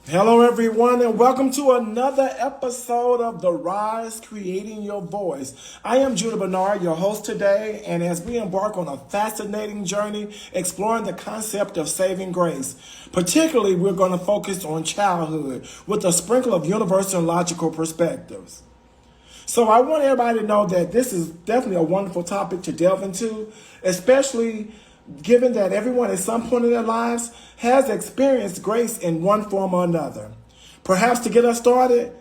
Hello, everyone, and welcome to another episode of The Rise Creating Your Voice. I am Judah Bernard, your host today, and as we embark on a fascinating journey exploring the concept of saving grace, particularly we're going to focus on childhood with a sprinkle of universal and logical perspectives. So I want everybody to know that this is definitely a wonderful topic to delve into, especially given that everyone at some point in their lives has experienced grace in one form or another. Perhaps to get us started,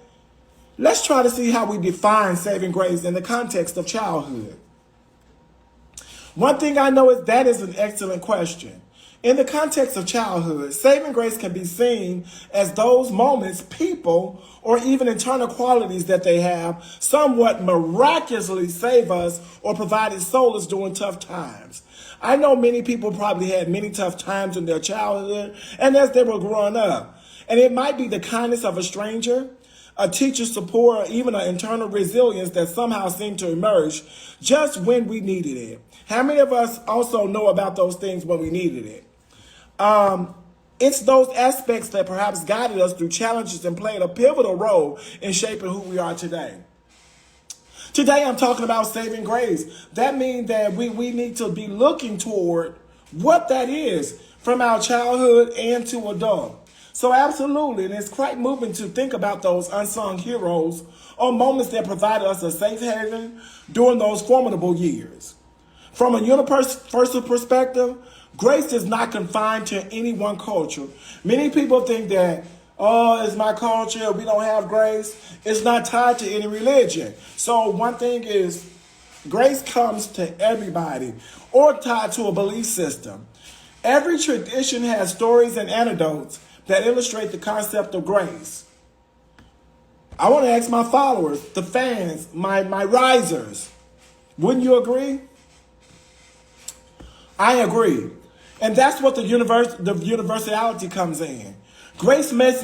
let's try to see how we define saving grace in the context of childhood. One thing I know is that is an excellent question. In the context of childhood, saving grace can be seen as those moments, people, or even internal qualities that they have somewhat miraculously save us or provided solace during tough times. I know many people probably had many tough times in their childhood and as they were growing up. And it might be the kindness of a stranger, a teacher's support, or even an internal resilience that somehow seemed to emerge just when we needed it. How many of us also know about those things when we needed it? It's those aspects that perhaps guided us through challenges and played a pivotal role in shaping who we are today. Today I'm talking about saving grace. That means that we need to be looking toward what that is from our childhood and to adult. So absolutely, and it's quite moving to think about those unsung heroes or moments that provided us a safe haven during those formidable years. From a universal perspective, grace is not confined to any one culture. Many people think that, oh, it's my culture, we don't have grace. It's not tied to any religion. So one thing is, grace comes to everybody or tied to a belief system. Every tradition has stories and anecdotes that illustrate the concept of grace. I want to ask my followers, the fans, my risers, wouldn't you agree? I agree. And that's what the universality comes in. Grace may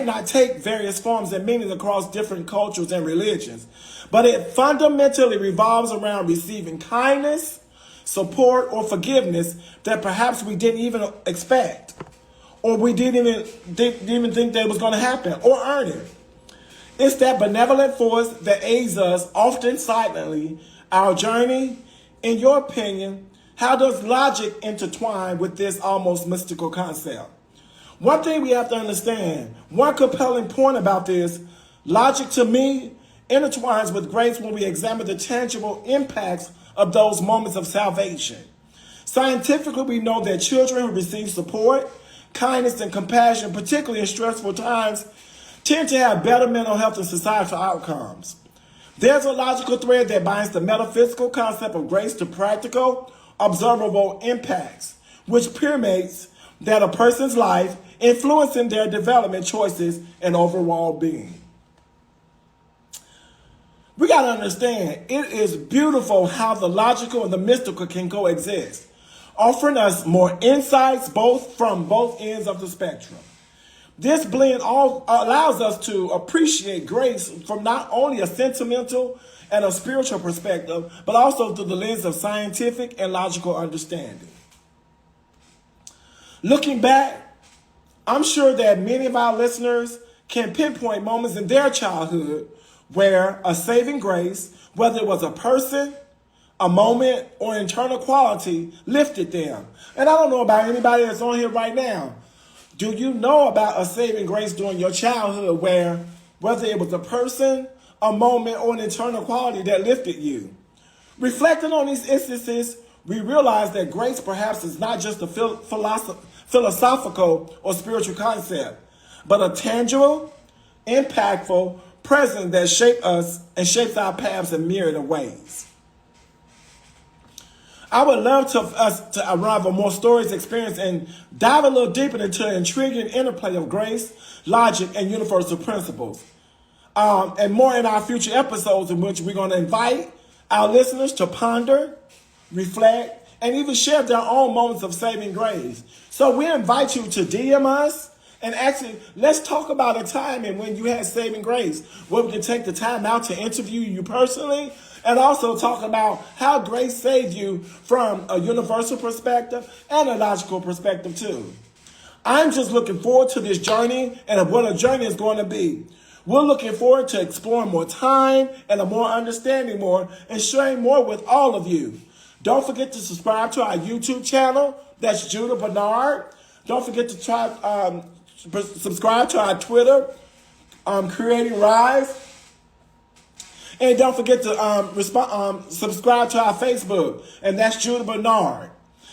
not take various forms and meanings across different cultures and religions, but it fundamentally revolves around receiving kindness, support, or forgiveness that perhaps we didn't even expect, or we didn't even think that was going to happen, or earn it. It's that benevolent force that aids us, often silently, our journey. In your opinion, how does logic intertwine with this almost mystical concept? One thing we have to understand, one compelling point about this, logic to me intertwines with grace when we examine the tangible impacts of those moments of salvation. Scientifically, we know that children who receive support, kindness, and compassion, particularly in stressful times, tend to have better mental health and societal outcomes. There's a logical thread that binds the metaphysical concept of grace to practical, observable impacts, which permeates that a person's life, influencing their development choices and overall being. We got to understand, it is beautiful how the logical and the mystical can coexist, offering us more insights from both ends of the spectrum. This blend allows us to appreciate grace from not only a sentimental and a spiritual perspective, but also through the lens of scientific and logical understanding. Looking back, I'm sure that many of our listeners can pinpoint moments in their childhood where a saving grace, whether it was a person, a moment, or internal quality, lifted them. And I don't know about anybody that's on here right now. Do you know about a saving grace during your childhood where, whether it was a person, a moment, or an internal quality that lifted you? Reflecting on these instances, we realize that grace perhaps is not just a philosophical or spiritual concept, but a tangible, impactful presence that shapes us and shapes our paths in myriad of ways. I would love us to unravel more stories, experience, and dive a little deeper into the intriguing interplay of grace, logic, and universal principles. And more in our future episodes in which we're going to invite our listeners to ponder, reflect, and even share their own moments of saving grace. So we invite you to DM us and actually let's talk about a time in when you had saving grace, where we can take the time out to interview you personally and also talk about how grace saved you from a universal perspective and a logical perspective too. I'm just looking forward to this journey and what a journey is going to be. We're looking forward to exploring more time and a more understanding more and sharing more with all of you. Don't forget to subscribe to our YouTube channel. That's Judah Bernard. Don't forget to subscribe to our Twitter, Creating Rise. And don't forget to subscribe to our Facebook, and that's Judah Bernard.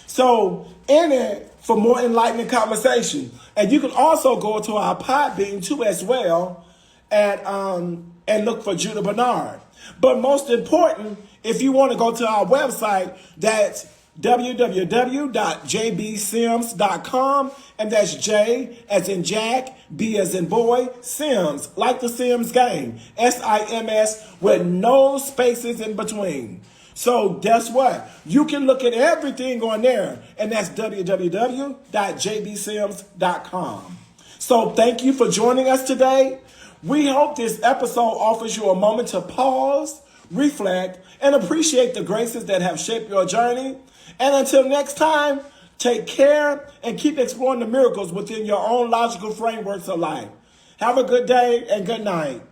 So in it for more enlightening conversation. And you can also go to our Podbean too as well and look for Judah Bernard. But most important, if you want to go to our website, that's www.jbsims.com, and that's J as in Jack, B as in boy, Sims, like the Sims game, SIMS, with no spaces in between. So guess what? You can look at everything on there, and that's www.jbsims.com. So thank you for joining us today. We hope this episode offers you a moment to pause, reflect, and appreciate the graces that have shaped your journey. And until next time, take care and keep exploring the miracles within your own logical frameworks of life. Have a good day and good night.